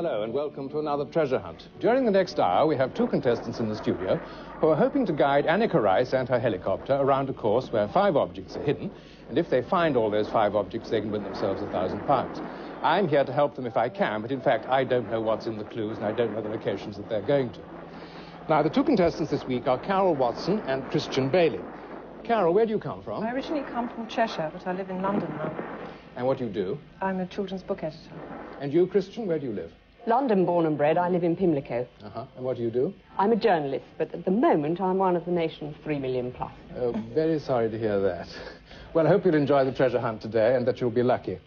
Hello and welcome to another treasure hunt. During the next hour, we have two contestants in the studio who are hoping to guide Annika Rice and her helicopter around a course where 5 objects are hidden, and if they find all those 5 objects, they can win themselves £1,000. I'm here to help them if I can, but in fact, I don't know what's in the clues and I don't know the locations that they're going to. Now, the two contestants this week are Carol Watson and Christian Bailey. Carol, where do you come from? I originally come from Cheshire, but I live in London now. And what do you do? I'm a children's book editor. And you, Christian, where do you live? London born and bred. I live in Pimlico. And what do you do? I'm a journalist, but at the moment I'm one of the nation's 3 million plus. Oh, very sorry to hear that. Well, I hope you'll enjoy the treasure hunt today and that you'll be lucky.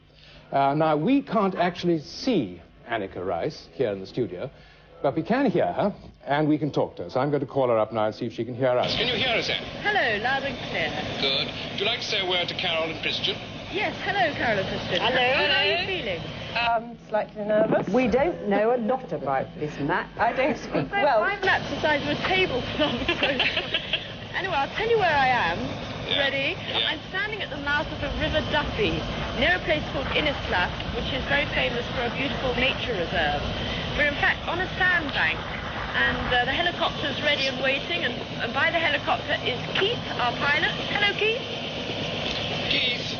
Now, we can't actually see Annika Rice here in the studio, but we can hear her and we can talk to her. So I'm going to call her up now and see if she can hear us. Can you hear us, Anne? Hello, loud and clear. Good. Would you like to say a word to Carol and Christian? Yes, hello, Carol and Christian. Hello. How are you feeling? Slightly nervous. We don't know a lot about this map. I don't speak Well, well. my map's the size of a tablecloth. Anyway, I'll tell you where I am. Yeah. Ready? Yeah. I'm standing at the mouth of the River Duffy, near a place called Innislack, which is very famous for a beautiful nature reserve. We're in fact on a sandbank, and the helicopter's ready and waiting, and by the helicopter is Keith, our pilot. Hello, Keith. Keith.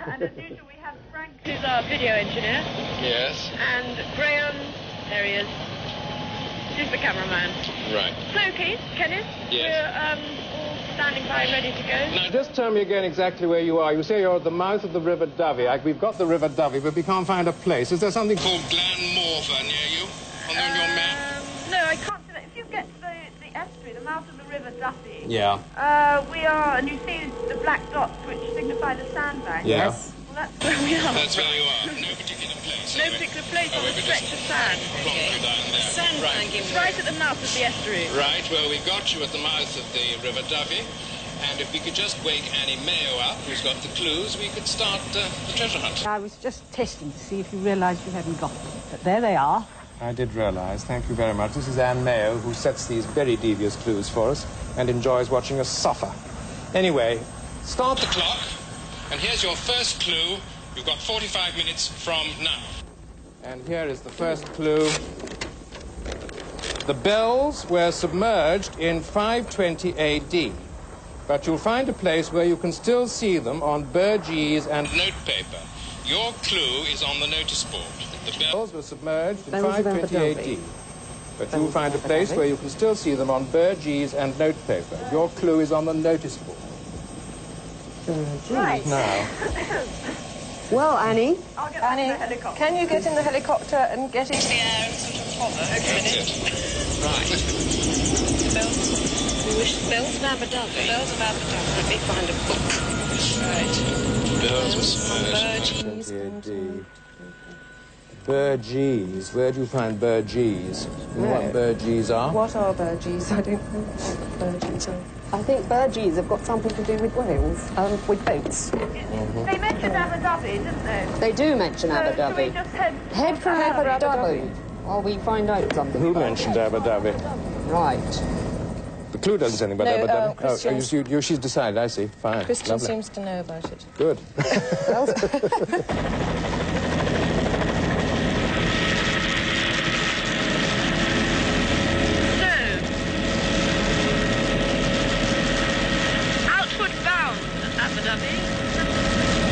And as usual, we have Frank, who's our video engineer. Yes. And Graham, there he is. He's the cameraman. Right. So, Keith, Kenneth, Yes. we're all standing by, ready to go. Now, just tell me again exactly where you are. You say you're at the mouth of the River Dovey. We've got the River Dovey, but we can't find a place. Is there something called Glanmorva near you on your map? No, I can't see that. If you get to the estuary, the mouth of the River Duffy, Yeah. we are, and you see the black dots which signify the sandbank. Yeah. Well, that's where we are. That's where you are. No particular place. No particular place on a stretch of sand. Right. It's right at the mouth of the estuary. Right, well, we got you at the mouth of the River Dovey, and if we could just wake Annie Mayo up, who's got the clues, we could start the treasure hunt. I was just testing to see if you realised you hadn't got them. But there they are. I did realise. Thank you very much. This is Anne Mayo, who sets these very devious clues for us and enjoys watching us suffer. Anyway, start the clock, and here's your first clue. You've got 45 minutes from now. And here is the first clue. The bells were submerged in 520 AD, but you'll find a place where you can still see them on burgess and notepaper. Your clue is on the notice board. The bells were submerged in 520 AD, but you'll find a place where you can still see them on burgess and notepaper. Your clue is on the notice board. Right. Now, Well, Annie, I'll get back Annie, to the helicopter. can you get in the helicopter and get into the air and sort of hover? right. We wish the bells of Aberdavi. Bells of Aberdavi. Let me find a book. Right. Bells were submerged in 520 AD. Burgess. Where do you find burgess? You know what burgess are? What are burgess? I don't know what burgess are. I think burgess have got something to do with Wales, with boats. They mentioned Aberdavi, didn't they? They do mention So should we Aberdavi. just head... Head for Aberdavi. While we find out something. Who about mentioned Aberdavi? it. Right. The clue doesn't say anything about No, Aberdavi. Christian. She's decided, I see. Fine. Christian Lovely. seems to know about it. Good. Outward bound, Aberdavi.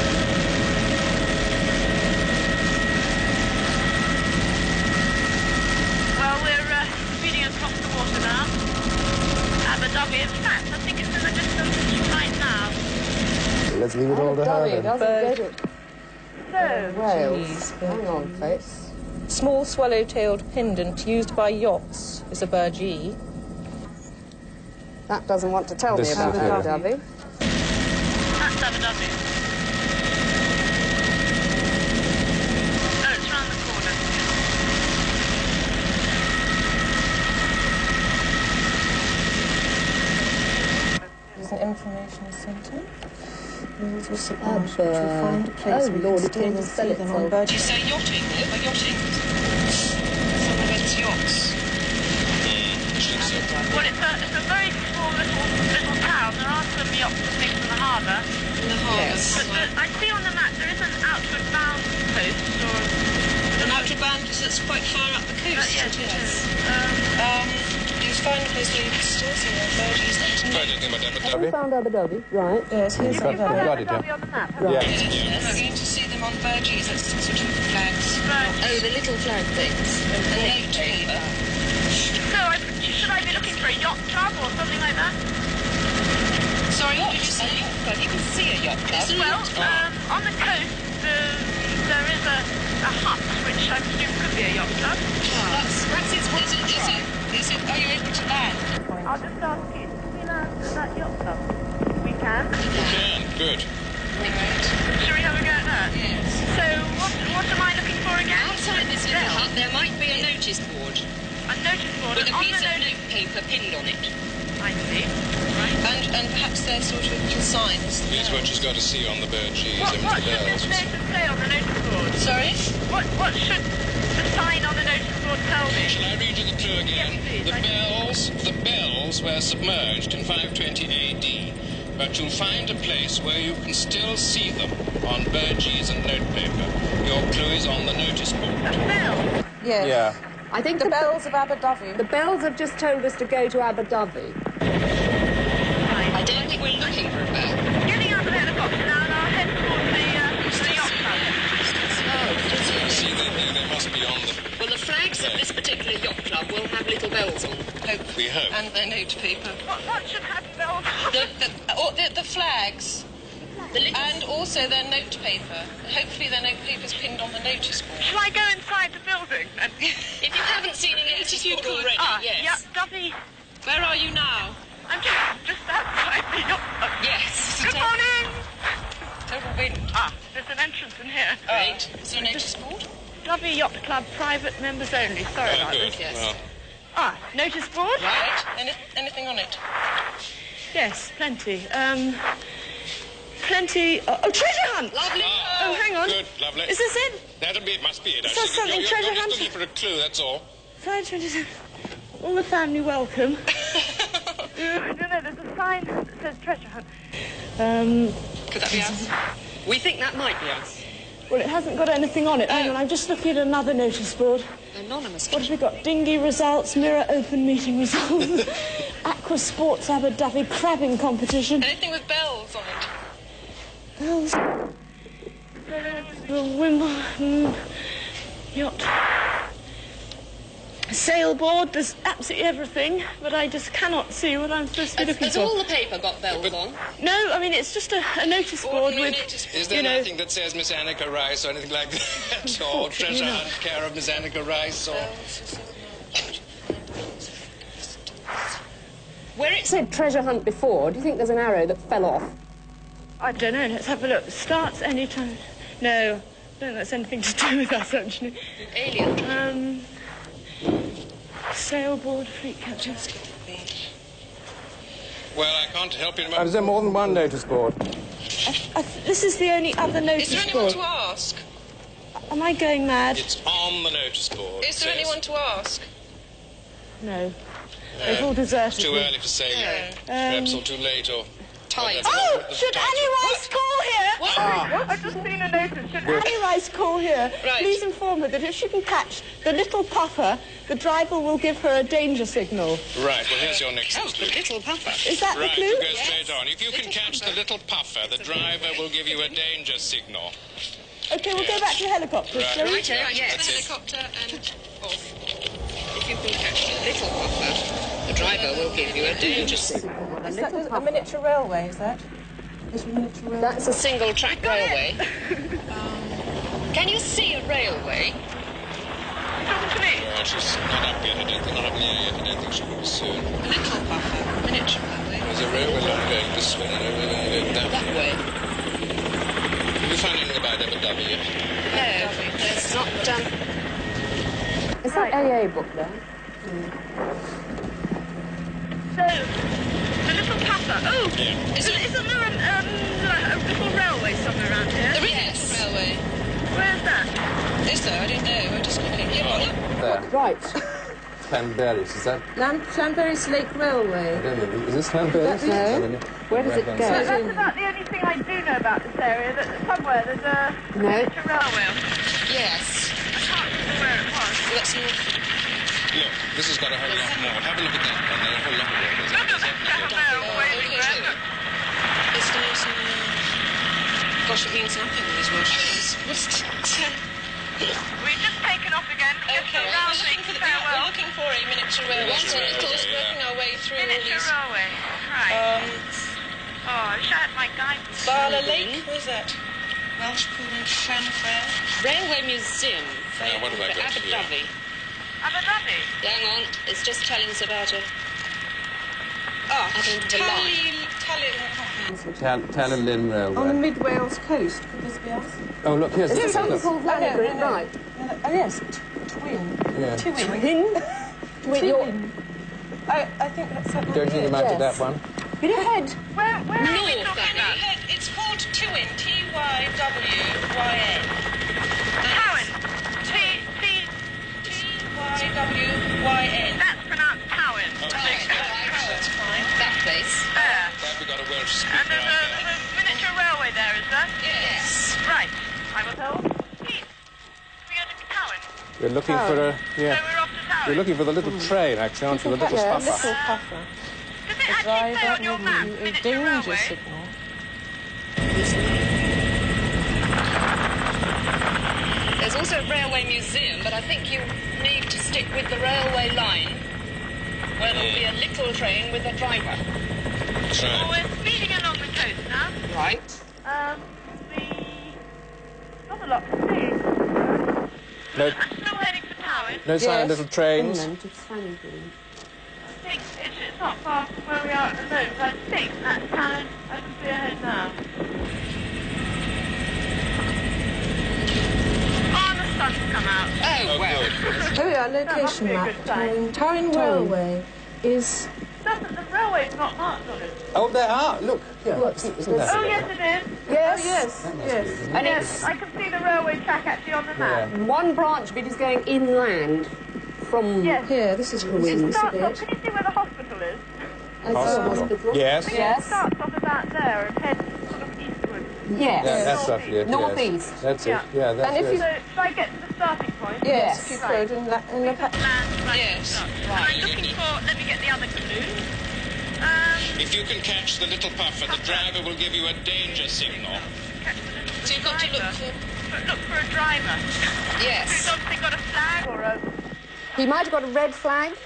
Well, we're speeding across the water now. Aberdavi, in fact, I think it's in the distance right now. Let's leave it all to her Aberdavi then. doesn't get it. So, Wales. Hang on, folks. Small swallow-tailed pendant used by yachts is a burgee. That doesn't want to tell This me is about it. Aberdavi. that's Aberdavi. Oh, it's round the corner. There's an information centre. Rules will Aber- support which will find a place oh, where Lord, you it can didn't still spell see it them so. on burgee. So yachting, by yachting. Some of it's yachts. Well, it's a very small little town. There are some yachts and things in the harbour. In the harbour. Yes. But I see on the map there is an outward bound post or... An outward bound found that's quite far up the coast. Yes, it is. You've found a place where you can still see our birdies. Have you found Abu Dhabi? Right. Yes, here's You've got Abu it, Dhabi on the map. Right. Yes. We're going to see them on birdies. That's sort of flags. Right. Oh, the little flag things. And note paper. So, should I be looking for a yacht club or something like that? Sorry, what did you say? Well, you can see a yacht club. Well, on the coast, there is a hut, which I presume could be a yacht club. Are you able to land? I'll just ask you, can we land at that yacht club? We can. You can, good. Right. Shall we have a go at that? Yes. So, what am I looking for again? Outside this little hut, there might be a notice board A notice board. with a On piece the of notice. note paper pinned on it. I see. Right. And perhaps there's sort of little signs. Here's what she's got to see on the bird cheese and What the should bells. this notice say on the notice board? Sorry? What should the sign on the notice board tell me? Shall I read you the clue again? Yes, please. The bells were submerged in 520 AD, but you'll find a place where you can still see them on burgees and notepaper. Your clue is on the notice board. A bell. Yes. Yeah. I think The bells of Abu Dhabi. the bells have just told us to go to Abu Dhabi. I don't think we're looking for a bell. Getting out of the helicopter now, and I'll head towards the yacht club. I see they must be on the... Well, the flags of this particular yacht club will have little bells on, hopefully. We hope. And their note paper. What should have bells? The flags. And also their note paper. Hopefully their note paper's pinned on the notice board. Shall I go inside the building? If you haven't seen a notice board already, yes. Yep, Duffy. Where are you now? I'm just outside the yacht club. Yes. Good morning. Total wind. There's an entrance in here. Right. Is there a notice board? Duffy Yacht Club, private members only. Sorry about good. this. Yes. Well, Notice board? Right. Anything on it? Yes, plenty. Plenty. Oh, treasure hunt! Lovely. Oh, hang on. good, lovely. Is this it? It must be it, So actually. something You're treasure just hunt? looking for a clue, that's all. 527. All the family welcome. I don't know, there's a sign that says treasure hunt. Could that be us? We think that might be us. Well, it hasn't got anything on it. Hang on, I'm just looking at another notice board. Anonymous. What have we got? Dinghy results, mirror open meeting results, aqua sports Abu Dhabi crabbing competition. Anything with bells on it? Bells. The Wimbledon yacht. Sailboard, there's absolutely everything, but I just cannot see what I'm supposed to be looking Has for. all the paper got bells on? No, I mean, it's just a notice board Ordinary with... notice board. Is there You know- nothing that says Miss Annika Rice or anything like that? Or treasure hunt, care of Miss Annika Rice, or... Where It it's... said treasure hunt before. Do you think there's an arrow that fell off? I don't know, let's have a look. Starts any time. No, I don't think that's anything to do with us, actually. Alien. Sailboard, fleet captains. Well, I can't help you. Is there more than one notice board? This is the only other Is notice there anyone board. to ask? Am I going mad? It's on the notice board. Is there anyone to ask? No. They've all deserted Too me. early for sailing. Perhaps or too late, or... Tired. Oh, should Annie Rice call here? What? I've just seen a notice. Should Annie Rice call here? Right. Please inform her that if she can catch the little puffer, the driver will give her a danger signal. Right, well, here's your next Oh, the little puffer. Is that Right, the you clue? go straight on. If you can catch the little puffer, the driver will give you a danger signal. Okay, we'll go back to the helicopter, shall we? Right, yes. That's it. Helicopter and off. If you can catch the little puffer, the driver will give you a danger signal. Is that a miniature railway, is that? Is a miniature railway? That's a single-track railway. Can you see a railway? Talking to me. Well, she's not up yet. Not up in the air yet. I don't think she will be soon. A little puffer, miniature railway. There's a railway line going this way and a railway line going that That way. Have you found anything about Abu Dhabi yet? No, there's not... Is that AA book there? So, the little puffer. Oh, Yeah. isn't there a little railway somewhere around here? There is a railway. Where's that? Is there? I don't know. We're just looking. Yeah, There. Right. Llanberis, is that... Llanberis Lake Railway. I don't know. Is this Llanberis? No. Where does it go? That's about the only thing I do know about this area, that somewhere there's a miniature railway. Yes. I can't where it was. That's north. Look, this has got a whole lot more. Have a look at that one. There's a whole lot more. Look at that railway. It's nice and... gosh, it means nothing, these Welsh names. We've just taken off again. Okay, we're looking for a miniature railway. Just working our way through all Miniature these... railway. Right. Oh, I wish I had my guidebook. Bala Lake, where's that? Welsh Pool and Llanfair. Railway Museum. Now, what have I got Abu here? Dhabi. Abu Dhabi. Hang on, it's just telling us about a... Tallinn Railway. On the Mid Wales coast, could this be us? Oh, look, here's Is the it something called Lannigan? Right. Oh, yes, Twin. Yeah. Twin. I think that's something. Don't you think you might do that one? Bit ahead. Where are we North, talking about? it's called Tywyn, T-Y-W-Y-N. Cowan. T-Y-W-Y-N. That's pronounced Cowan. Right, that's fine. That place. There. Glad we got a Welsh speaker And there's out a there. miniature railway there, is there? Yes. Right. I will tell. Pete, we go to Cowan. We're looking for a... So Yeah. we're off to Cowan. We're looking for the little train, actually, aren't we? The little Yeah, puffer. little puffer. Does it actually say on your map, a miniature danger railway? signal. There's also a railway museum, but I think you need to stick with the railway line, where there'll be a little train with a driver. That's Well, right. we're speeding along the coast now. Right. We... Not a lot to see. No, I'm still heading for Cowan. no sign of little trains. Inland of Flanagan. I think it's not far from where we are at the moment. I think that's Cowan. I can see ahead now. Oh, the sun's come out. Oh, well. Oh, yeah, location be a map. good sign. Tywyn Railway is... The railway's not marked on it. Oh, there are. Look. Yeah. Isn't that? Oh, yes, it is. Yes, yes. And Yes, I can see the railway track actually on the map. one branch of it is going inland from Yes. Here, this is Ruins. Ruins. Starts off, can you see where the hospital is? Hospital. Yes. I think it starts off about there and heads sort of eastward. Yes. Yeah, that's roughly it. Northeast. Yes. That's it. Yeah. Yeah, that's And if it. you- So, should I get to the starting point? Yes, if you Right. could, in the Land right Yes, start. right. I'm looking for... Let me get the other clue. If you can catch the little puffer, the driver will give you a danger signal. So you've got to look for... Look for a driver. Who's Yes. obviously got a flag or a... He might have got a red flag. Yes,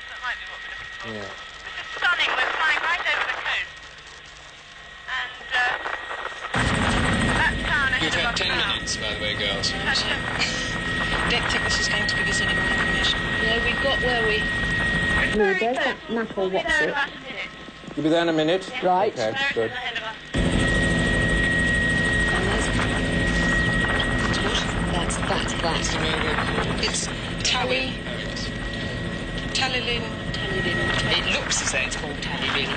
that might be what we're looking for. Yeah. This is stunning. We're flying right over the coast. And that's town ahead You've of had us 10 now. minutes, by the way, girls. Don't think this is going to give us any more information. No, we've got where we... It's No, very there's close. that map or We'll be what's there in it? about a minute. You'll be there in a minute? Right. Okay, good. Ahead of us. That's that. It's Tally... Tallinn. It looks as though it's called Tallinn.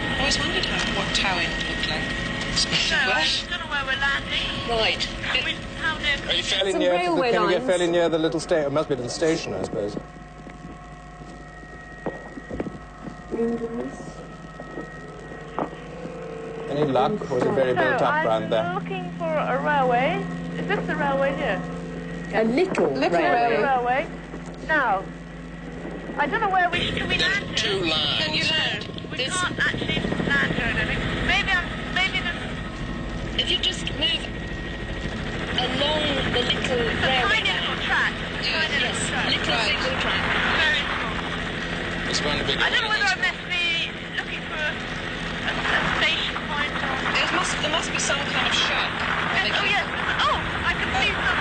I always wondered what Tywyn looked like. So, I don't know where we're landing. Right. How near... Are you Fairly Some near to the, railway can you get lines. fairly near the little station? It must be the station, I suppose. Any luck? Or is it very built up round I'm there? looking for a railway. Is this the railway here? A little railway. Railway. Now, I don't know where we can we land here? Two lines. Can you land? We can't actually land here, I don't think. Maybe there's If you just move along the little a railway tiny little track. Yes, little single track. Very small. There's one big I don't know one. whether I must be looking for a station point or... There must be some kind of shack. Yes, oh, yes. Oh, I can see some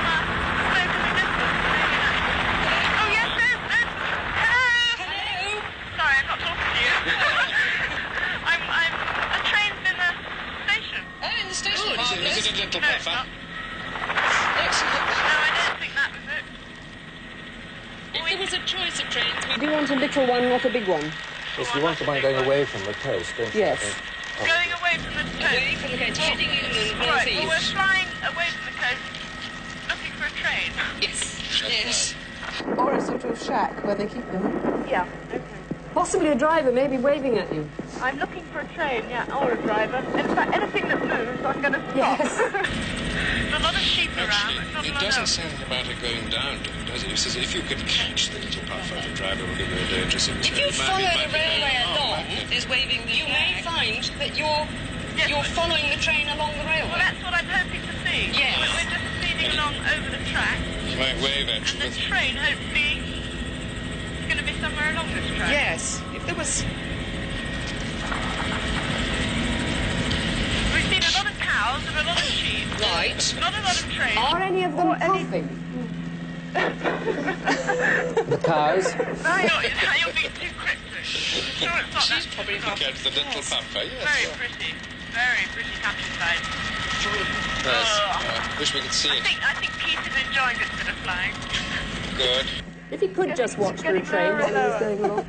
smoke in the distance. Maybe that's... Oh, yes, there's... Hello! Sorry, I'm not talking to you. A train's in the station. Oh, in the station. Is it a little No, it's puffer? not. No, I don't think that was it. If there was a choice of trains, Do you want a little one, not a big one? Yes, you want the one going away from the coast, don't you? Yes. Going away from the coast. away from the coast, heading inland Right, well, we're northeast. flying away from the coast, looking for a train. Yes. Or a sort of shack where they keep them. Yeah, okay. Possibly a driver, maybe waving at you. I'm looking for a train, yeah, or a driver. In fact, anything that moves, I'm going to stop. Yes. There's a lot of sheep around. Actually, it doesn't say anything about it going down, does it? It says if you could catch the little puff, the driver will give you a danger signal. If you follow the railway along, is waving you may find that you're following the train along the railway. Well, that's what I'm hoping to see. Yes. We're just speeding along over the track. You might wave at you. And the train, hopefully, is going to be somewhere along this track. Yes. If there was... We've seen a lot of cows and a lot of sheep. Right. Not a lot of trains. Are any of them puffing? The cows. Now you're being too cryptic. I'm sure it's not She's that. probably not. Catch the little puffer, yes. Very pretty. Very pretty countryside. Yes. Wish we could see it. I think Keith is enjoying this bit of flying. Good. If he could just watch for a train while he was going along.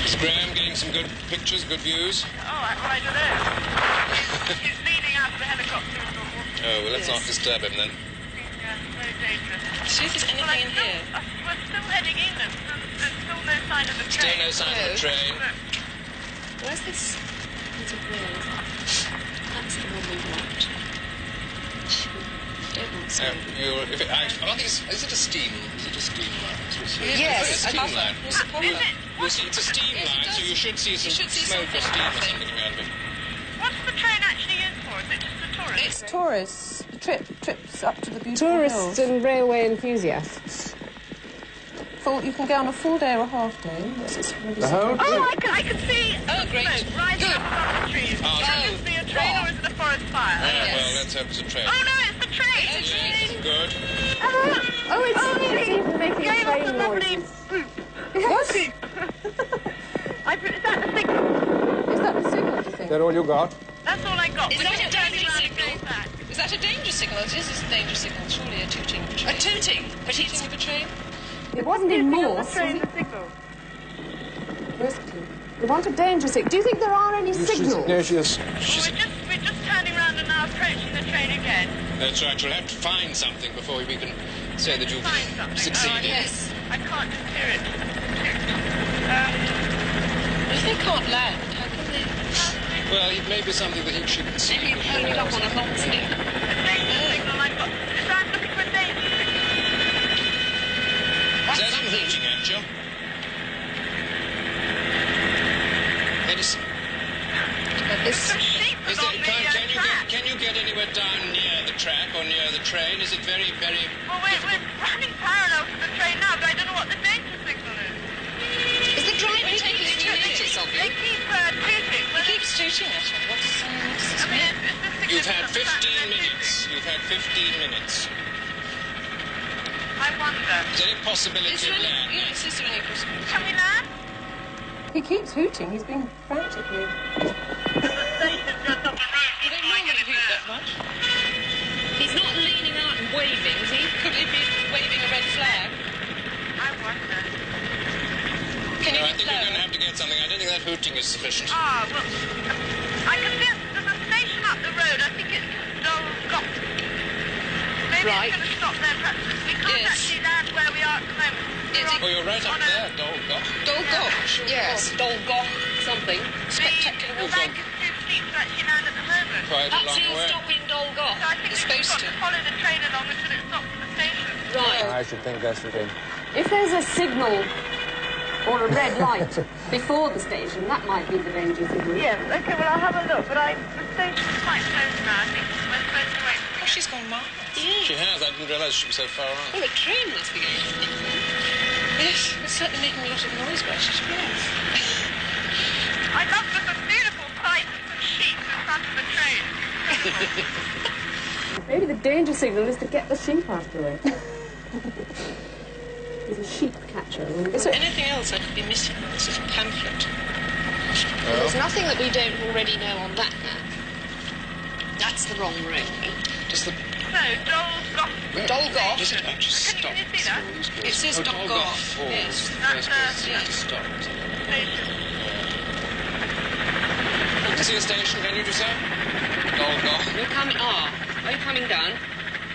Is Graham getting some good pictures, good views? Oh, I don't know. He's leaning out of the helicopter. Oh, well, let's not disturb him then. Yeah, very dangerous. See if there's anything in here. We're still heading in. There's still no sign of the train. Still no sign of the train. Where's this little bird? That's the one we want. Don't want to I don't think is it a steam? Is it a steam line? Yes, it's a steam puffer. line. What's the problem? You'll see, it's a steam Yes, it line, does. so you should see some should see smoke or something, steam I or think. something coming out of it. What's the train actually used for? Is it just a tourist? It's Tourists, trips up to the beautiful Tourists hills. and railway enthusiasts. You can go on a full day or a half day. Yes, it's really The whole Oh, I can see great. smoke rising Good. up above the trees. Oh, Can this be a train or is it a forest fire? Well, let's hope it's a train. Oh, no, it's the train. It's a train. Good. It's even making Gave us train a lovely... noises. What? Is that the signal? Is that the signal, do you think? Is that all you got? That's all I got. Is We're that just a turning danger round and signal? going back. Is that a danger signal? It is a danger signal. Surely a tooting. A tooting? But it's of a train? It wasn't in Morse. The train, the signal. Where's the key? We want a danger signal. Do you think there are any signals? No, she is. We're just turning round and now approaching the train again. That's right. You'll have to find something before we can say that you've Find something. succeeded. Yes. I can't just hear it. If they can't land, how can they... Well, it may be something that she can see. Maybe hang it up on a long thing. A danger signal I've got. So I'm looking for a danger signal. Is that him hooting at you? Edison, Some sheep is along there, the track. can you get anywhere down near the track or near the train? Is it very, very... Well, we're running parallel to the train now, but I don't know what the danger signal is. Is the driver taking any notice of They you? keep tooting. He keeps tooting at her. What's this I mean, mean? it's the You've had significance of the fact 15 that they're minutes. You've had 15 minutes. tooting. I wonder. Is there any possibility Is of there land? any... Yes, is there any possibility? Can we land? He keeps hooting. He's being frantically... The station's just up the road. He don't normally hoot that much. He's not leaning out and waving, is he? Could he be waving a red flag? I wonder. Can No, you I think you're going to have to get something. I don't think that hooting is sufficient. Ah, well, I can see there's a station up the road. I think it's Dolgop. Maybe Right. it's going to stop there. Perhaps we can't Yes. actually land where we are at the moment. Oh, you're right up there, Dolgoch. Dolgoch. Yes, Dolgoch something. Spectacular The bank is too steep to actually land at the moment. Quite a That's long him way. stopping Dolgoch. So I think It's we've just supposed got to. to follow the train along until it stops at the station. Right. I should think that's the thing. If there's a signal or a red light before the station, that might be the danger signal. Yes, okay, well, I'll have a look, but the station's quite close now. I think we're supposed to wait for Oh, she's gone miles. She has. I didn't realise she was so far on. Oh, a train must be going. Yes, it's certainly making a lot of noise where she's going. I love the beautiful sight of some sheep in front of the train. Maybe the danger signal is to get the sheep out of the way. There's a sheep catcher. Is there anything else I could be missing on this little pamphlet? There's nothing that we don't already know on that map. That's the wrong railway. Does the... So, Dolgoch. Dolgoch? Does it actually stop? Can you see that? It says Dolgoch. Dolgoch. Yes. That's That's, yeah. To stop. Station. You can see a station, can you, do so? Dolgoch. We're coming... Are you coming down?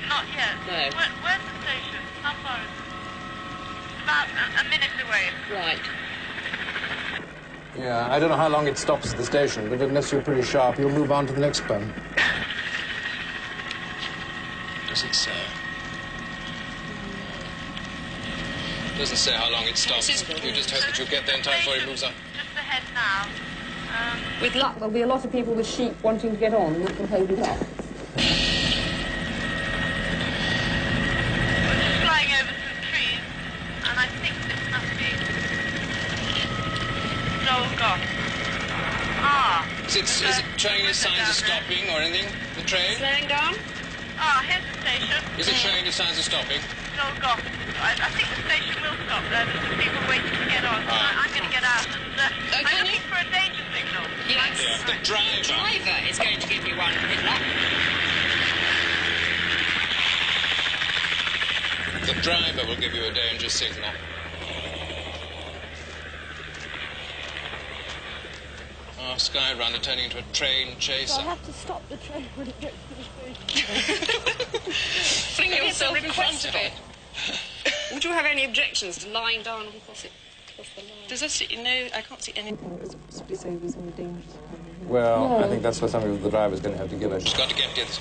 Not yet. No. Where's the station? How far is it? About a minute away. Right. Yeah, I don't know how long it stops at the station, but unless you're pretty sharp, you'll move on to the next one. Does it say? Doesn't say how long it stops. You just hope that you'll get there in time before he moves on. Just ahead now. With luck, there'll be a lot of people with sheep wanting to get on, and that will hold it up. We're just flying over some trees, and I think this must be Dolgoth. Ah. Is it showing any signs of stopping or anything? The train? Slowing down? Ah, here's the station. Is it showing any signs of stopping? Dolgoth. I think the station will stop there. There's some people waiting to get on. So I'm going to get out and I'm looking for a danger signal. Yes. Yeah, the driver. The driver is going to give you one. Good luck. The driver will give you a danger signal. Oh, Skyrunner turning into a train chaser. I'll have to stop the train when it gets to the station. Fling yourself in front of it. Would you have any objections to lying down and cross the line? Does this... No, I can't see any... Possibly say there's no danger. Well, I think that's what something the driver's going to have to give us. She's got to get this.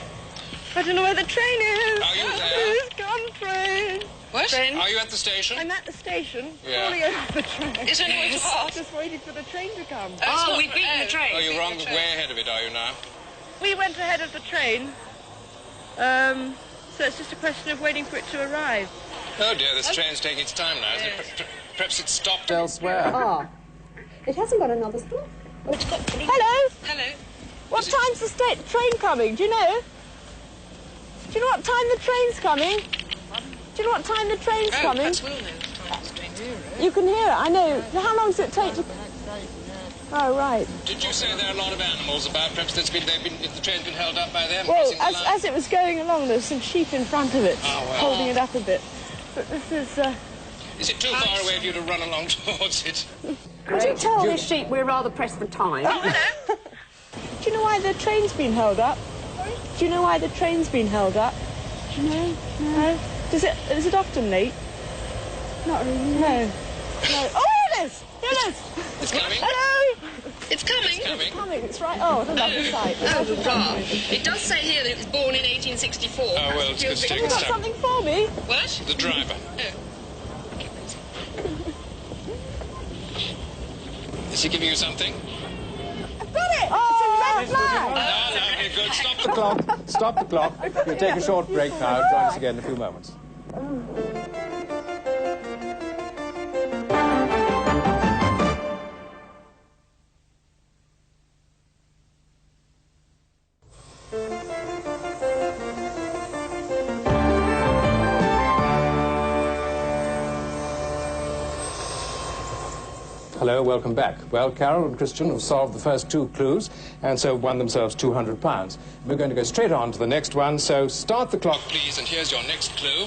I don't know where the train is. Are you there? Please come, train. What? Are you at the station? I'm at the station, Yeah. falling over the train. Is there any way to pass? Just waiting for the train to come. Oh, we've beaten the train. Oh, you're wrong. Way ahead of it, are you now? We went ahead of the train, so it's just a question of waiting for it to arrive. Oh, dear, this train's taking its time now. Isn't it? Perhaps it's stopped Elsewhere. Ah. It hasn't got another stop. Hello? Hello. What time's the train coming? Do you know? Do you know what time the train's coming? Do you know what time the train's coming? Perhaps we'll know the time the train's coming. You can hear it, I know. How long does it take to... Oh, right. Did you say there are a lot of animals about? Perhaps the train's been held up by them? Well, crossing the line? as it was going along, there was some sheep in front of it, Oh, well. holding it up a bit. But this is... Is it too far away for you to run along towards it? Could you tell this sheep we're rather pressed for time? Do you know why the train's been held up? Do you know why the train's been held up? Do you know? No. Is it often late? Not really. No. Oh, here it is! Here it is! It's coming? Hello! It's coming. It's coming. It's coming, it's right... Oh, what a lovely sight. Oh, hurrah. It does say here that it was born in 1864. Oh, well, it's good to take Have you its got time. something for me? What? The driver. Oh. Is he giving you something? I've got it! It's a red flag! Ah, lovely, good. Stop the Clock. Stop the clock. We'll take a short break now. Join us again in a few moments. Hello, welcome back. Well, Carol and Christian have solved the first two clues and so won themselves £200. We're going to go straight on to the next one, so start the clock. Please, and here's your next clue.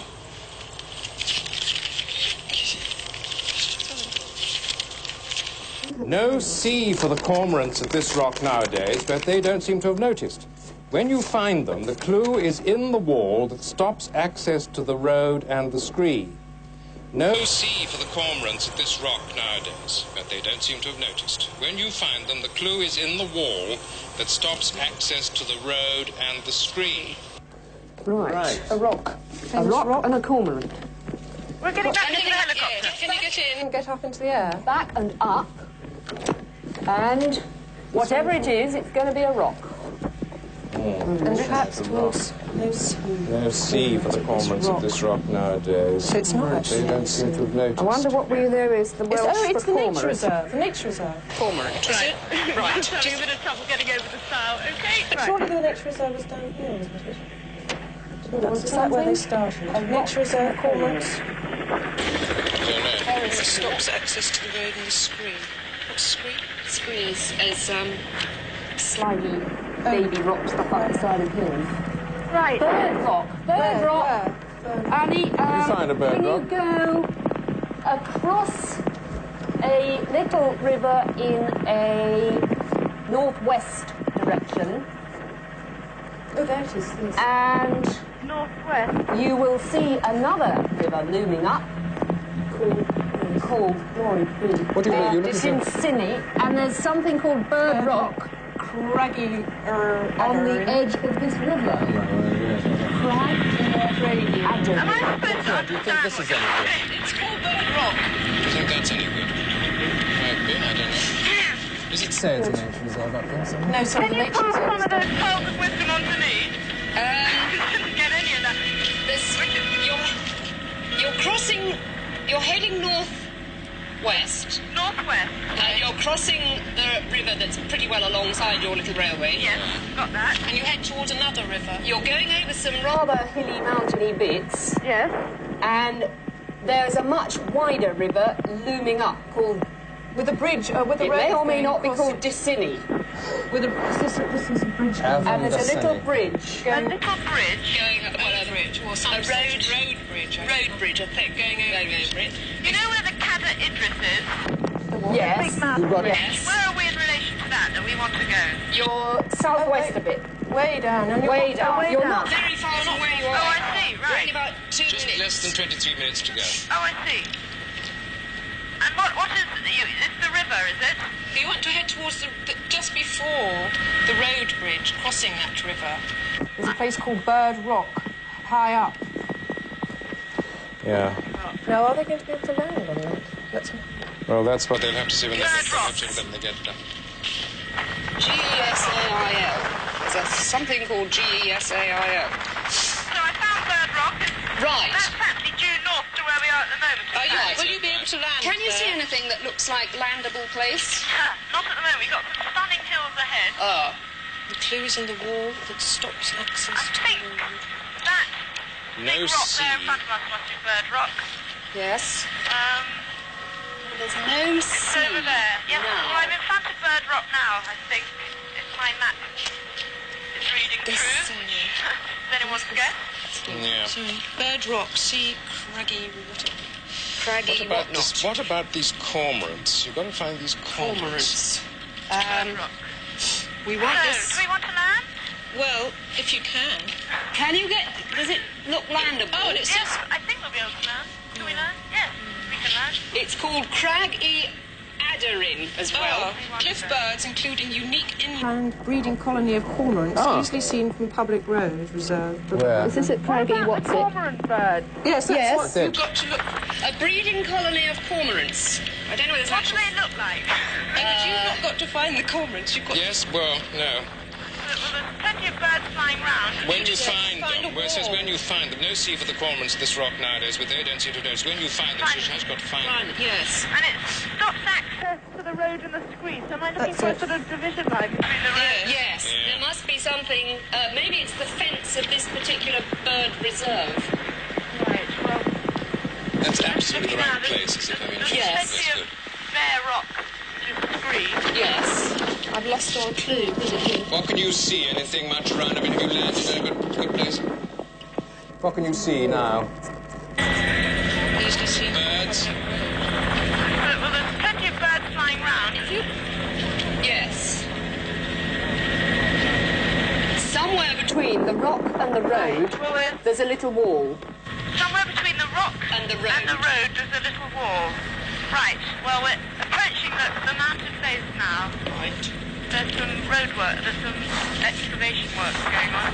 No C for the cormorants at this rock nowadays, but they don't seem to have noticed. When you find them, the clue is in the wall that stops access to the road and the scree. No C for the cormorants at this rock nowadays, but they don't seem to have noticed. When you find them, the clue is in the wall that stops access to the road and the screen. Right. A rock. A rock and a cormorant. We're getting back into the helicopter. Can you get in? And get up into the air. Back and up. And whatever it is, it's going to be a rock. And perhaps towards no C. No C for the cormorants at this rock nowadays. So it's not They actually. don't seem to have noticed. I wonder what there is. The Welsh It's for the nature cormorant. reserve. The nature reserve. Cormorant. Right. I'm having a bit of trouble getting over the stile. Okay, right. Surely the nature reserve is down here, isn't it? Is that where they started? Nature reserve, cormorants. It stops access to the road and the screen. What's screen? Screen is Slimy baby rock stuff up the side of hills. Right. Bird rock. Bird rock. Annie, find a bird when rock? you go across a little river in a northwest direction, Oh, there it is. Yes. and Northwest. you will see another river looming up called, Glory be. What do you mean? It's in Sydney, and there's something called Bird Rock Craggy on the edge of this river. Craggy Adder. Am I supposed to Do you think this is any good? It's called Bird Rock. Do you think that's any good? Might be, I don't know. Does it say it's a nature reserve up there somewhere? No, some Can you nature pass some of reserves. those pearls of wisdom on to me? You shouldn't get any of that. You're crossing, you're heading northwest, Northwest. and you're crossing the river that's pretty well alongside your little railway. Yes, got that. And you head towards another river. You're going over some rather hilly, mountainy bits, Yes. And there's a much wider river looming up called... With a bridge, with a It road may or may going not be across called it. Dissini. With a, this is a bridge. And there's a little bridge A going... little bridge. going over a bridge or some road bridge. Road bridge, I think. Going over it. You know where the Cadder Idris is? Yes. Big mountain. Yes. Where are we in relation to that we want to go? You're southwest a bit. Way down. And Way down. Way You're down. not Very far from where you are. Oh, I see, We're right. only about 2 Just minutes. less than 23 minutes to go. Oh, I see. And what is it's the river, is it? You want to head towards just before the road bridge, crossing that river. There's a place called Bird Rock, high up. Yeah. Now, are they going to be able to land on that? That's... Well, that's what... They'll have to see when they get GESAIL. There's something called GESAIL. So I found Bird Rock. Right. That's actually due north to where we are at the moment. Will you be able to land Can you there? see anything that looks like landable place? Not at the moment. We've got some stunning hills ahead. Ah. The clue is in the wall that stops access I to think the road. that No big rock sea. there in front of us must be Bird Rock. Yes. There's no It's sea. over there. Yes, now. well, I'm in front of Bird Rock now, I think. It's my map. It's reading This true. Does anyone want to go? Yeah. Sorry. Bird Rock, sea, craggy, craggy, What about these cormorants? You've got to find these cormorants. cormorants. Bird Rock. We want So, this. do we want to land? Well, if you can. Can you get... Does it look landable? Oh, and it Yes, says I think we'll be able to land. Can we land? Yes, we can land. It's called Crag-y Adderin as well. cliff birds, including unique inland. Planned breeding colony of cormorants, Ah. easily seen from public road reserve. Where? Is this at Craggy? What's it? Cormorant bird. Yes, that's Yes. what... You've got to look. A breeding colony of cormorants. I don't know whether What it's do actually. they look like? But you've not got to find the cormorants. You've got. Yes, well, no. Well, there's plenty of birds flying round. When you Just find find them, a well, it says wall. when you find them. No sea for the cormorants of this rock nowadays, but they don't seem to notice. When you find them, she has got to find them. Yes. And it stops access to the road and the street. Am I looking That's for a it. sort of division line between the road? Yes, Yeah. there must be something... maybe it's the fence of this particular bird reserve. Right, well, That's absolutely the looking right now, place, is it? I mean, there's Yes. that's plenty good. of bare rock to screen. Yes. I've lost all clue. Is it here? What can you see? Anything much around? I mean, have you landed in a good place? What can you see now? Easily seen. Birds? Well, there's plenty of birds flying round. Yes. Somewhere between the rock and the road, Well, there's a little wall. somewhere between the rock And the road. there's a little wall. Right, well, we're approaching the mountain face now. Right. There's some road work, there's some excavation work going on.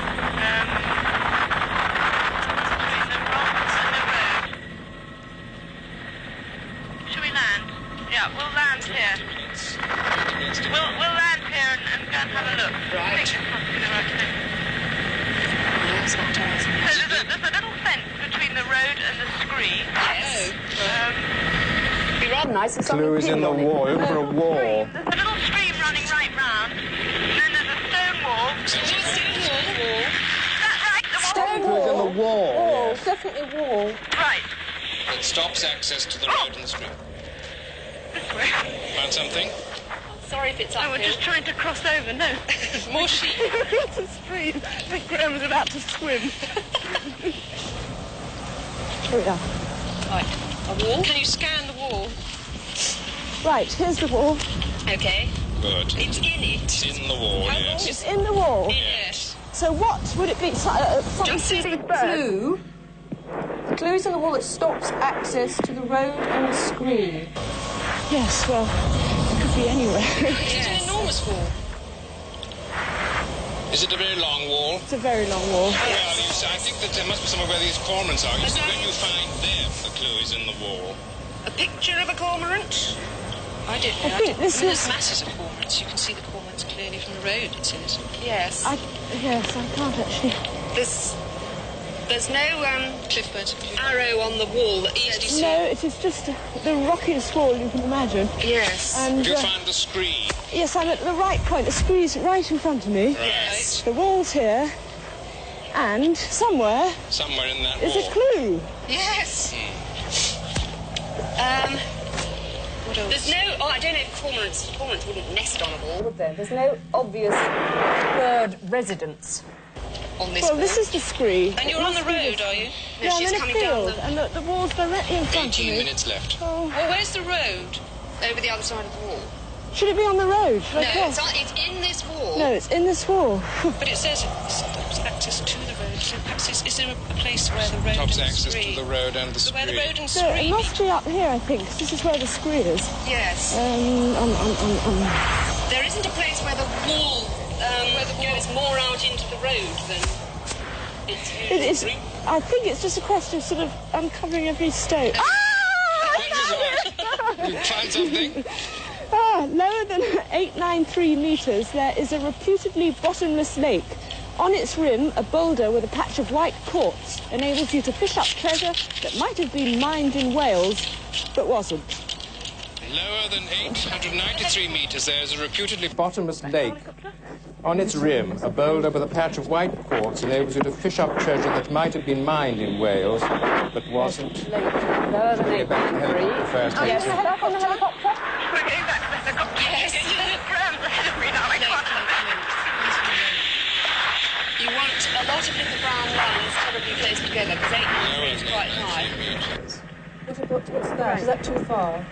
Between the rock and the road. Should we land? Yeah, we'll land here. We'll land here and go and have a look. I think this must be the right thing. That's not terrible. So there's a little fence between the road and the screen. Yes. It'd be rather nice if something Clue is in the pinned on it. wall. Over a wall. There's a little stream running right round. And then there's a stone wall. Is that right? The wall? Stone Clue is in the wall. Wall, Yes. definitely wall. Right. That stops access to the road and the street. This way. Found something? Sorry if it's No, we're uphill. just trying to cross over. No. More sheep. Across the stream. I think Graham's about to swim. Here we are. Right. A wall? Can you scan the wall? Right, here's the wall. Okay. Good. It's in it. It's in the wall, yes. It's in the wall. Yes. So what would it be? Something Just to do see with birds? Clue Clues in the wall that stops access to the road and the screen. Yes, well, it could be anywhere. It's an enormous wall. Is it a very long wall? It's a very long wall. Well, you see, I think that there must be somewhere where these cormorants are. You see, when you find them, the clue is in the wall. A picture of a cormorant? I didn't know. I think this There's is... masses of cormorants. You can see the cormorants clearly from the road, it says. Yes. Yes, I can't actually... There's no arrow on the wall that easily No, it is just the rockiest wall you can imagine. Yes. And, You find the screen. yes, I'm at the right point. The screen's right in front of me. Yes. The wall's here. And somewhere Somewhere in that is wall. a clue. Yes. What else? There's no... Oh, I don't know if cormorants wouldn't nest on a wall, would they? There's no obvious bird residence. On this Well, wall. this is the screen. And you're on the road, are you? No, I'm she's in a coming down field, and the wall's directly in front of 18 me. minutes left. Oh. Oh, where's the road? Over the other side of the wall. Should it be on the road? Should I No, cross? it's in this wall. No, it's in this wall. But it says it stops access to the road. So perhaps is there a place where the road Stops and the access screen... to the road and the Where the screen. road and So it screen... must be up here, I think, 'cause this is where the screen is. Yes. There isn't a place where the wall goes more out into the road than it's It is. I think it's just a question of sort of uncovering every stone. You find something? Lower than 893 metres, there is a reputedly bottomless lake. On its rim, a boulder with a patch of white quartz enables you to fish up treasure that might have been mined in Wales, but wasn't. Lower than 893 metres, there is a reputedly... Bottomless lake. On its rim, a boulder with a patch of white quartz enables you to fish up treasure that might have been mined in Wales, but wasn't. Lower than Get back to the helicopter first. Yes, back on the helicopter. We're going back to the helicopter. Yes. There's prams ahead of me now. I can't handle it. You want a lot of little brown lines terribly close together, because 893 is quite high. What's that? Is that too far?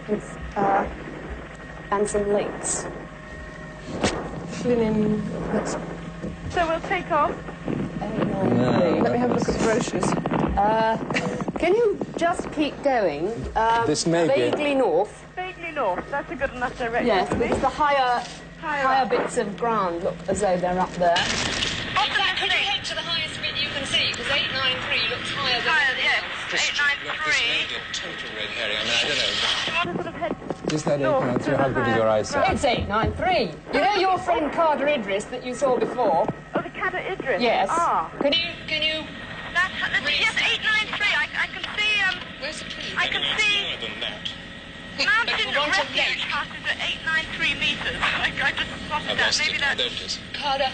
It's, and some lakes. So we'll take off. Let me have a look at the brochures. Can you just keep going? This may be- vaguely north. Vaguely north. That's a good enough direction Yes, for me. because the higher bits of ground look as though they're up there. In fact, can you head to the highest bit you can see? Because 893 looks higher than everything Yes. else. 893. Total red herring. I mean, I don't know. Is that 893? How good is your eyesight? It's 893. You know your friend Carter Idris that you saw before? Oh, the Cadder Idris. Yes. Ah. Can you... Yes, 893. I can see, Where's the tree? I can see Lower than that. Mountain You want a Refuge lake? passes at 893 metres. I just spotted I've that. lost Maybe it. that's... There it is. Carter.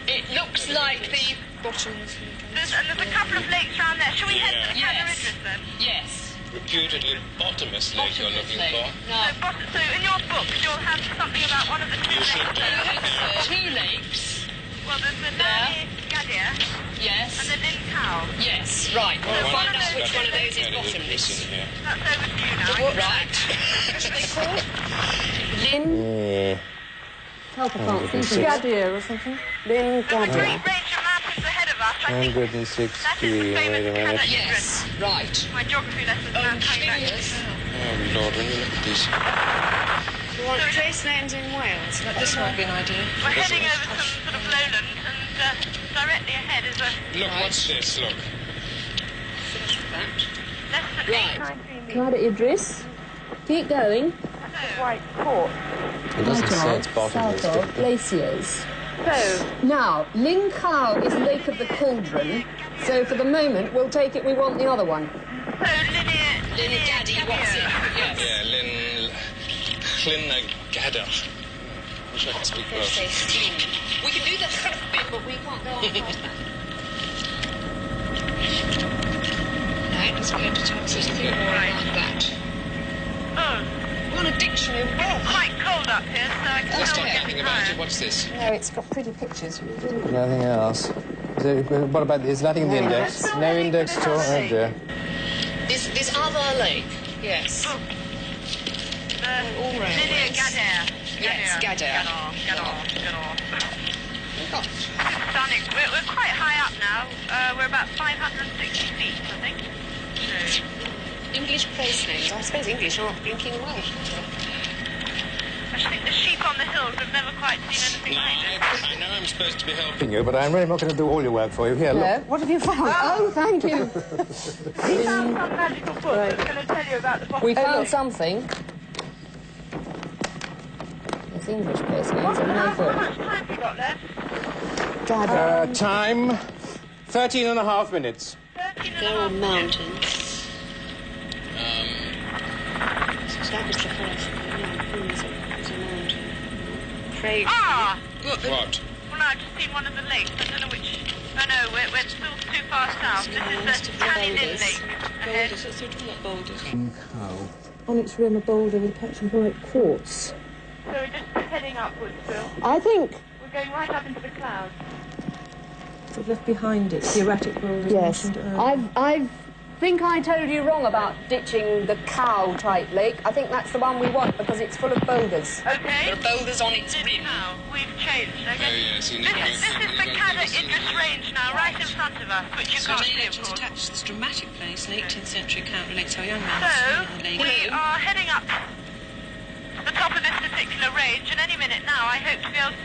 It looks like the bottoms. There's a couple of lakes around there. Shall we head to the Yes. Cadder Idris then? Yes. Reputedly bottomless lake you're looking for. No. So in your book, you'll have something about one of the two You should lakes. do. There's two lakes. Well, there's the There. Nani Gadir Yes. and the Lin Cow. Yes, right. We'll find out which one of those is bottomless. In here. That's over to you now. Right. What are they called? Lynn. Yeah. Help, I can't see them. Gadir or something? Lynn There's a Gadia. great range of mountains ahead of us. I think 160. that is the famous Wait a minute. Cadder Yes, Idris. right. My geography lessons now coming back to Fingers. this. Oh, Lord, when you look at these... We want place names in Wales. This might be an idea. We're heading over some sort of lowland, and directly ahead is a Look, what's this? Look. Finish with that. less than Right. 893 metres. Carter Idris. Keep going. White quartz. It doesn't say it's bottomless. South of glaciers. So, Now, Lin Cow is Lake of the Cauldron, so for the moment we'll take it we want the other one. So linear Daddy, what's it? Yes. Yeah, Lynn Gadder. Wish I could speak They Welsh. say steam. We can do the first bit, but we can't go on past that. No, it's going to tell us anything more about that. Oh, We're on a dictionary. well, quite cold up here, so I can Let's tell start you thinking about it. What's this? No, it's got pretty pictures. Nothing else. What about, is nothing in the index? No index at all? Oh dear. This other lake. Yes. The All linear railways. Gadir. Yes, Gadir. Gadir. Gosh. It's stunning. We're quite high up now. We're about 560 feet, I think. So. English place names. I suppose English aren't blinking Welsh. I think the sheep on the hills have never quite seen anything like this. I know I'm supposed to be helping You, but I'm really not going to do all your work for you. Here, look. What have you found? Oh, thank you. We found some magical book that's going to tell you about the bottom. We found something. It's English place names. How much time have you got left? Time 13 and a half minutes. They're all mountains. That was the first one. It's a mountain. Craig. Ah! What? Well, no, I've just seen one of the lakes. I don't know which. Oh, no, we're still too far south. This is the Tally Lynn Lake. Ahead. Boulders. What's the what boulders? On its rim, a boulder with a patch of white quartz. So we're just heading upwards still. I think... We're going right up into the clouds. We've left behind it the erratic boulders Yes. mentioned earlier. I think I told you wrong about ditching the cow-type lake. I think that's the one we want because it's full of boulders. Okay. There are boulders on its rim. Now, we've changed. Okay? Oh, yes, you need This is the Cadda Idris Range now, right in front of us, which you So can't many see, of legends course. attached to this dramatic place. An 18th century account relates how a young man So, lady. we are heading up the top of this particular range, and any minute now I hope to be able to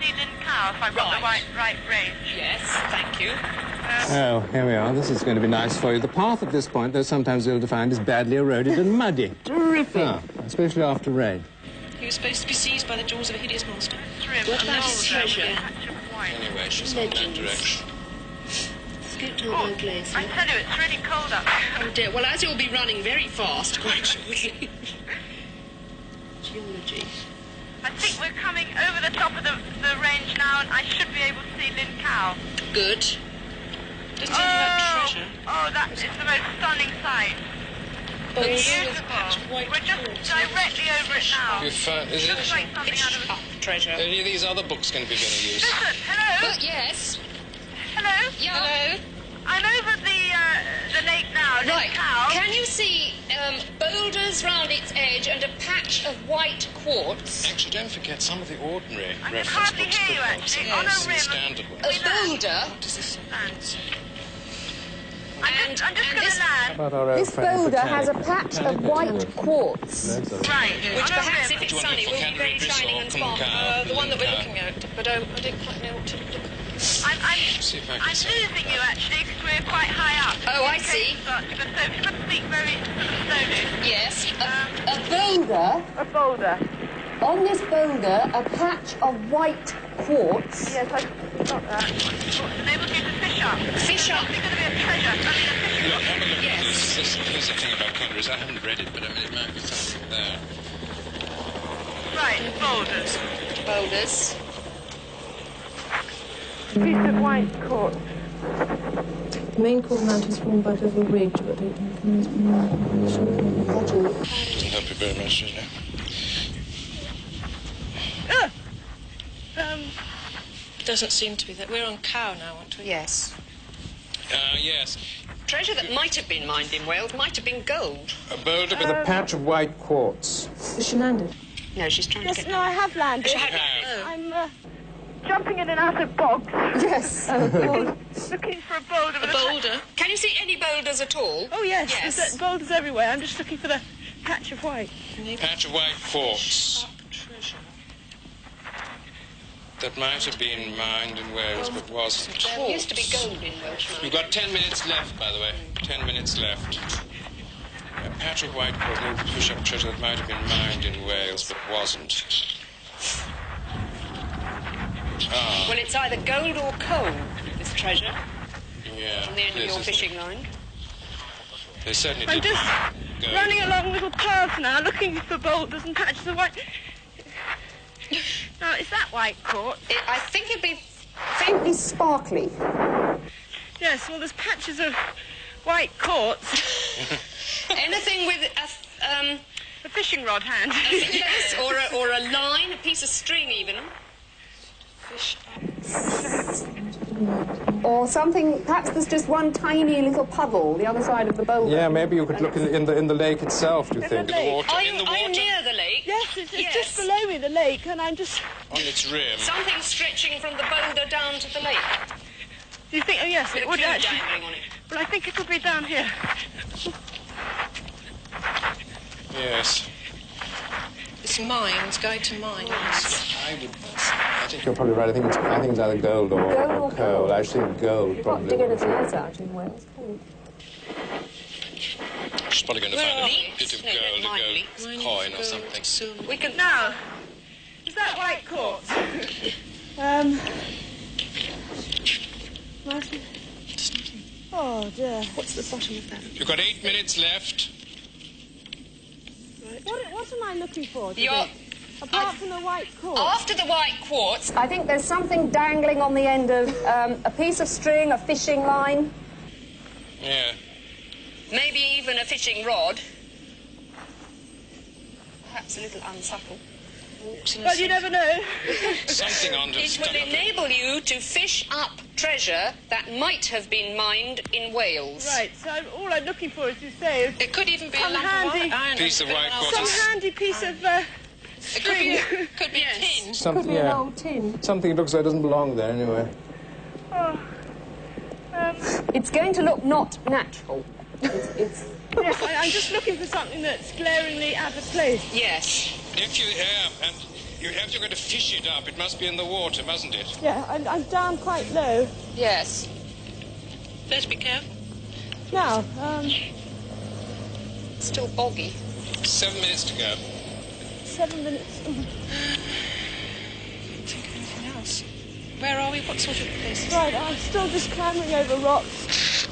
see Lynn Cow if I've got the right range. Yes, thank you. Oh, here we are. This is going to be nice for you. The path at this point, though sometimes ill-defined, is badly eroded and muddy. Terrific. Especially after rain. He was supposed to be seized by the jaws of a hideous monster. What about his treasure? Anyway, she's gone that direction. Scoot over glacier. I tell you, it's really cold up there. Oh dear. Well, as you'll be running very fast, quite shortly. Geology. I think we're coming over the top of the range now, and I should be able to see Lynn Cow. Good. Just tell you about treasure. Oh, that is the most stunning sight. Beautiful. We're just directly over it now. You found, is Looks it? like something out of a... Treasure. Any of these other books going to be of any use? Listen, hello? Yes. Hello? Yeah. Hello. I'm over the lake now, Lynn Right. Cow. Can you see boulders round its edge and a patch of white quartz? Actually, don't forget some of the ordinary I can reference hardly books. hear you, could actually. help. On a Yes, the rim. standard ones. A boulder. What does this I'm just going to land. About our old This friend, boulder Botanic. has a patch of white quartz. Right. Which on a perhaps, rim. if it's Do you want sunny, it will for be very Cadbury shining or and sparkling. Concal? The one that we're Concal. looking at, but I didn't quite know what to look at. See if I can I'm say losing you, actually, because we're quite high up. Oh, I In case see. you start to go- So if you could speak very sort of slowly. Yes. A boulder. A boulder. On this boulder, a patch of white quartz. Yes, I got that. What enables you to fish up. Fish up. It's going to be a treasure. I mean, a fishing Look, have a look Yes. at this. Here's the thing about Cadbury's. I haven't read it, but I mean, it might be something there. Right, boulders. Boulders. Piece of white quartz. The main core mountains formed by a little ridge, but they can Doesn't help you very much, you know. Doesn't seem to be that. We're on Cow now, aren't we? Yes. Yes. Treasure that might have been mined in Wales might have been gold. A boulder With a patch of white quartz. Has she landed? No, she's trying to Yes, get. no, I have landed. I'm Jumping in and out of bogs. yes. Looking for a boulder. A with boulder. Can you see any boulders at all? Oh, yes. Yes. There's boulders everywhere. I'm just looking for the patch of white. Patch of white quartz. Treasure. That might have been mined in Wales, but wasn't. There used to be gold in Welsh We've mines. got 10 minutes left, by the way. 10 minutes left. A patch of white quartz able to fish up treasure that might have been mined in Wales, but wasn't. Ah, Well, it's either gold or coal, this treasure, yeah. on the end of Yes, your isn't fishing it? line. They certainly I'm did. just go. running along little paths now, looking for boulders and patches of white. Now, is that white quartz? I think it'd be Faintly sparkly. Yes, well, there's patches of white quartz. anything with A fishing rod hand. yes, or a line, a piece of string even. Fish up. Or something, perhaps there's just one tiny little puddle the other side of the boulder. Yeah, maybe you could look in the lake itself, do you think? the lake. Are you near the lake? Yes, it's just below me, the lake, and I'm just... On its rim. Something stretching from the boulder down to the lake. Do you think... Oh, yes, it would Clue actually... dangling on it. Well, I think it could be down here. Yes. It's Mines, Guide to Mines. I think you're probably right. I think it's either gold or coal. I think gold, You can't probably. dig anything else out in Wales, can you? She's probably going to Where find are a we? bit of No, gold, mine a leaks. gold coin or something. We can... Now, is that white quartz? Oh, dear. What's the bottom of that? You've got 8 minutes left. What am I looking for, do you You're... think? Apart from the white quartz? After the white quartz, I think there's something dangling on the end of a piece of string, a fishing line. Yeah. maybe even a fishing rod. Perhaps a little unsubtle. Well, you never know. Something on It will enable you to fish up treasure that might have been mined in Wales. Right, so all I'm looking for, as you say, is It could even be some a lump handy of iron. piece of white some quartz. handy piece of string. Could be tin. Could be an old tin. Something looks like it doesn't belong there anyway. Oh. It's going to look not natural. It's Yes, I'm just looking for something that's glaringly out of place. Yes. If you and you have to go to fish it up, it must be in the water, mustn't it? Yeah, I'm down quite low. Yes. Let's be careful. Now, Still boggy. 7 minutes to go. 7 minutes. Think of anything else. Where are we? What sort of place? Right, I'm still just clambering over rocks.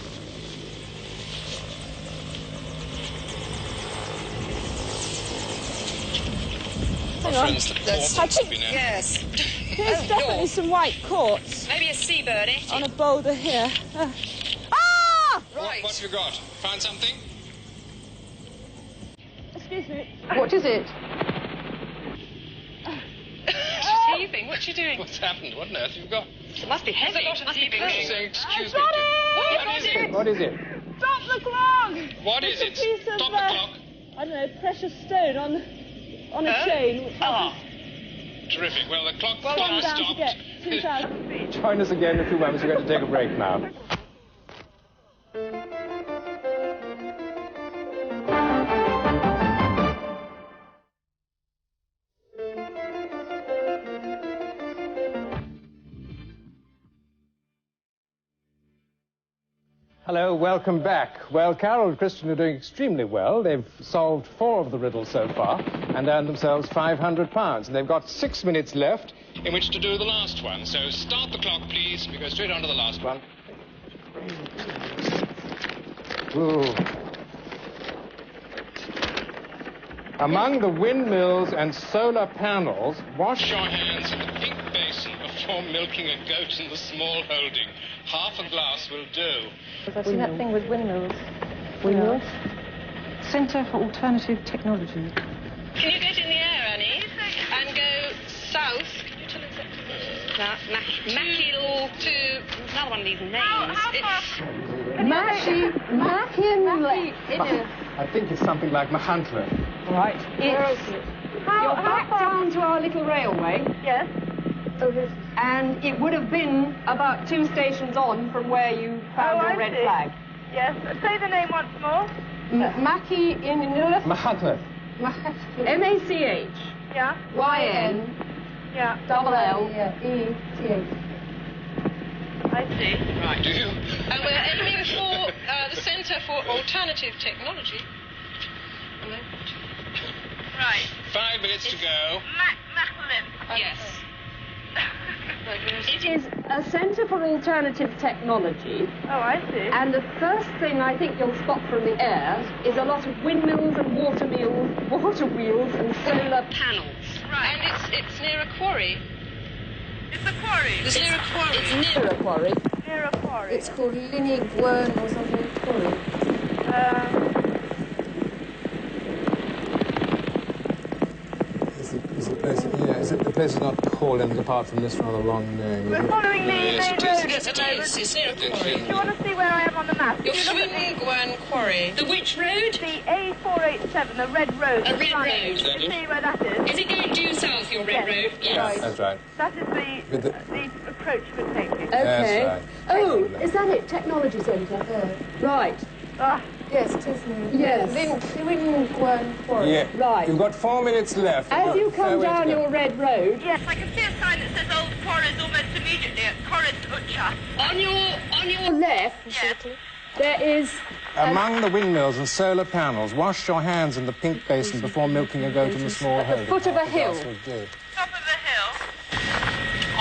Hang on. Friends, the That's- port must be now. Yes. Here's definitely door. some white quartz Maybe a seabird ate on a it. boulder here. Ah! Right. What have you got? Found something? Excuse me. what is it? She's heaving. What's she doing? What's happened? What on earth have you got? It must be heavy. It must be big. Saying, excuse me. got it! What is it? What is it? Stop the clock! What is It's it? a piece of, Stop the clock. I don't know, precious stone on a chain. Which Ah, terrific. Well, the clock I've gone has down to stopped. get 2,000 feet. Join us again in a few moments. We're going to take a break now. Hello, welcome back. Well, Carol and Christian are doing extremely well. They've solved 4 of the riddles so far and earned themselves £500. And they've got 6 minutes left. In which to do the last one. So start the clock, please. We go straight on to the last one. Ooh. Among the windmills and solar panels, Wash your hands in the pink basin before milking a goat in the small holding. Half a glass will do. I've seen that thing with windmills. Windmills? Centre for Alternative Technology. Can you get in the air, Annie? And go south. Mackhill to another one of these names. I think it's something like Mahantla. Right. You're back down to our little railway. Yes. And it would have been about 2 stations on from where you found your red flag. Yes. Say the name once more. Mackie in Mahantla. M-A-C-H Yeah. Y-N Yeah. double L-E-T-H. I see. Right. Do you? And we're aiming for the Centre for Alternative Technology. Right. 5 minutes to go. Macklin. Yes. It is a centre for alternative technology, Oh, I see. and the first thing I think you'll spot from the air is a lot of windmills and water wheels and solar Panels. Right. And it's near a quarry. It's a quarry. It's near a quarry. It's near a quarry. Near a quarry. It's called Linnig Wern or something. Quarry. Is it place, the place is not called anything apart from this rather long name. We're following the main road at the moment. Yes, it is. It's near a Do quarry. you want to see where I am on the map? You're Swingwen Quarry. The which road? The A487, the red road. A red road. Do you see where that is? Is it going due south, your red road? Yes. Yeah, that's right. That is the approach we're taking. Okay. That's right. Oh, is that it? Technology Centre. Right. Ah, Yes, it is near. Yes. Swingwen Quarry. Yeah. Right. You've got 4 minutes left. As you come down your red road, Yes, I can see a sign that says Old Quarries almost immediately at Corris Ucha. on your left, Yes. there is Among the windmills and solar panels, wash your hands in the pink basin before milking a goat in the small hole. foot of a hill. Top of the hill.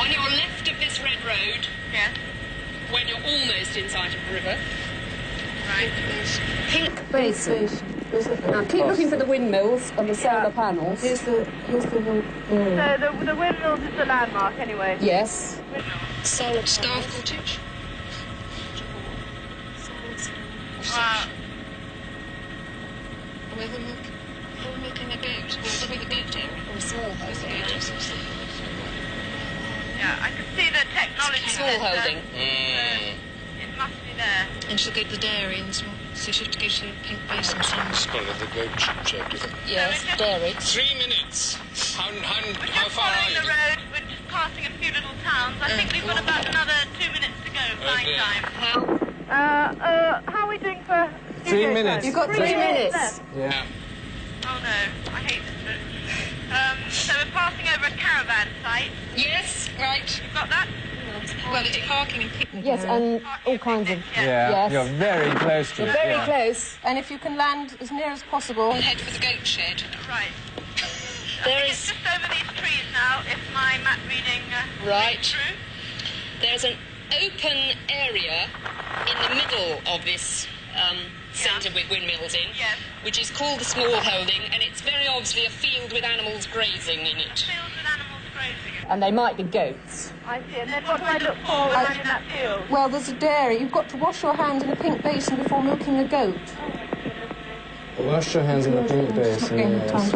On your left of this red road, Yes. when you're almost in sight of the river, Right. Pink Basin. Now keep looking for the windmills and the solar panels. Here's the So the windmills is the landmark anyway. Yes. Solar Staff Cottage. Where we're milking a goat. Or the goat area. Or a small house. Yeah, I can see the technology Small centre. holding. It must be there. And she'll go to the dairy and small. So she'll have to go to the Pink Basin somewhere. Spell it the goat shed, do you think? Yes, dairy. 3 minutes. How We're far just are following you? the road. We're just passing a few little towns. I think we've got about another 2 minutes to go. Flying dear. time. How are we doing for... 3 minutes. You've got 3 minutes. left. Yeah. Oh no, I hate this bit. So we're passing over a caravan site. Yes, right. You've got that? Well, it's parking and picnic. Yes, and all kinds of... Yeah, Yes. you're very close to You're it. very yeah. close. And if you can land as near as possible... And head for the goat shed. Right. There It's is... just over these trees now, if my map reading Right. is true. There's an open area in the middle of this centre with windmills in, Yes. which is called the small holding, and it's very obviously a field with animals grazing in it. Fields with animals grazing. And they might be goats. I see. And then what do I look for when I'm in that field? Well, there's a dairy. You've got to wash your hands in a pink basin before milking a goat. Wash your hands in the pink basin, yes.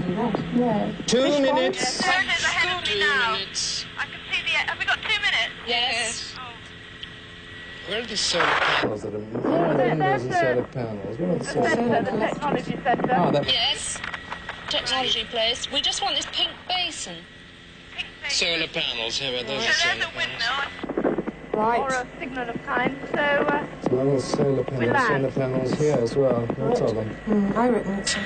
Yeah. 2 minutes. There it is ahead of me 2 now. minutes. I can see the... Have we got 2 minutes? Yes. Oh. Where are these solar panels? Panels that are windmills and solar panels. What are the solar panels? The technology centre. Oh, that... Yes. Technology place. We just want this pink basin. Pink face. Solar panels. Here are those So solar there's a panels. windmill. Or Right. a signal of kind. So, Well, solar panels here as well. Lots of them. I reckon it's...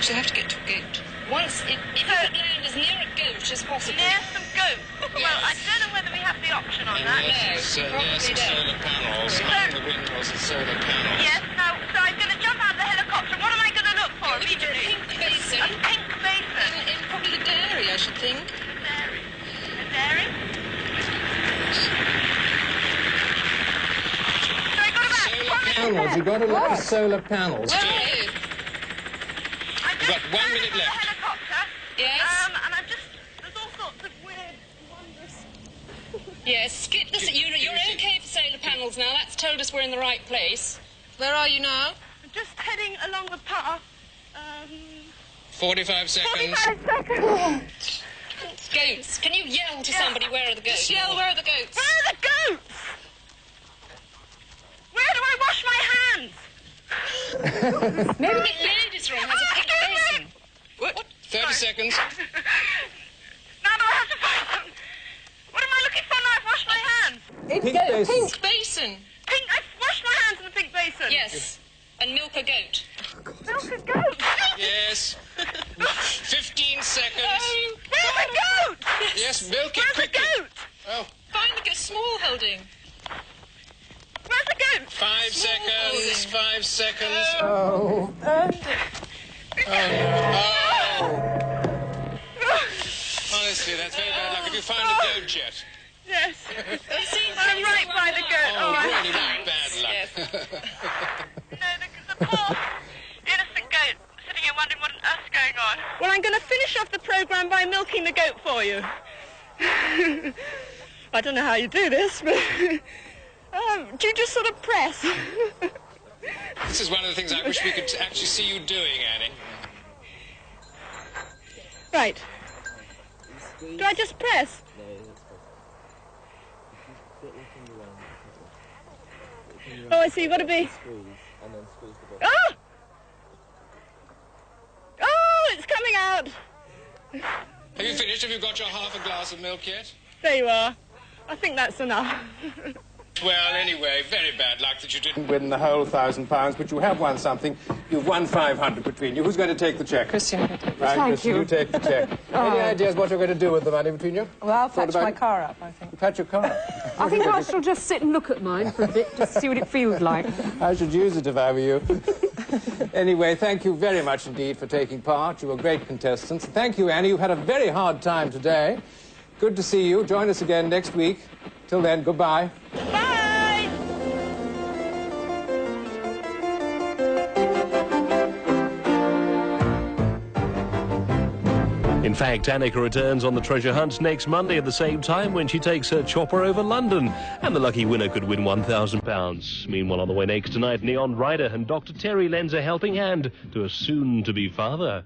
She'll have to get to a goat. Once, if you could land as near a goat as possible. Near some goats. Well, I don't know whether we have the option on that. Near some solar panels. Among the windmills and solar panels. Yes, now, so I'm going to jump out of the helicopter. What am I going to look for You're looking for a immediately? pink basin. A pink basin. In probably the dairy, I should think. A dairy. A dairy? So I got about Solar 1 minute Panels, left. you've got to look for solar panels. Where are you? I'm You've got just 1 landed minute from the left. helicopter. Yes. And I'm just... There's all sorts of weird, wondrous... Yes, skip this. You're okay for solar panels now. That's told us we're in the right place. Where are you now? I'm just heading along the path. 45 seconds. 45 seconds. Goats. Can you yell to somebody, where are the goats? Just yell, where are the goats? Where are the goats? Where do I wash my hands? Maybe the ladies' room has a pink basin. What? 30 seconds. Now do I have to find them? What am I looking for now? I've washed my hands. It's Pink goat. basin. Pink. Basin. Pink. I've washed my hands in the pink basin. Yes. And milk a goat. Milk a goat. Yes. 15 seconds. Where's the goat? Yes, milk it Where's the quickly. goat? Oh, Find the small holding. Where's the goat? 5 seconds. 5 seconds. Oh. Honestly, that's very bad luck. Have you found a goat yet? Yes. I'm right by the goat. Oh, I'm really bad luck. No, the poor innocent goat sitting here wondering what on earth's going on. Well, I'm going to finish off the programme by milking the goat for you. I don't know how you do this, but do you just sort of press? This is one of the things I wish we could actually see you doing, Annie. Right. Do I just press? No, that's fine. If you get your finger around Oh, I see, you've got to be... Squeeze, and then squeeze the bottom. Oh! Oh, it's coming out! Have you finished? Have you got your half a glass of milk yet? There you are. I think that's enough. Well, anyway, very bad luck that you didn't Win the whole £1,000, but you have won something. You've won 500 between you. Who's going to take the cheque? Christian. Right, Thank Christian, you. you take the cheque. Any ideas what you're going to do with the money between you? Well, I'll Thought patch about my it? car up, I think. Patch your car up. I think I shall just sit and look at mine for a bit, just to see what it feels like. I should use it if I were you. Anyway, thank you very much indeed for taking part. You were great contestants. Thank you, Annie. You've had a very hard time today. Good to see you. Join us again next week. Till then, goodbye. Bye! In fact, Annika returns on the treasure hunt next Monday at the same time when she takes her chopper over London. And the lucky winner could win £1,000. Meanwhile, on the way next tonight, Neon Rider and Dr. Terry lends a helping hand to a soon-to-be father.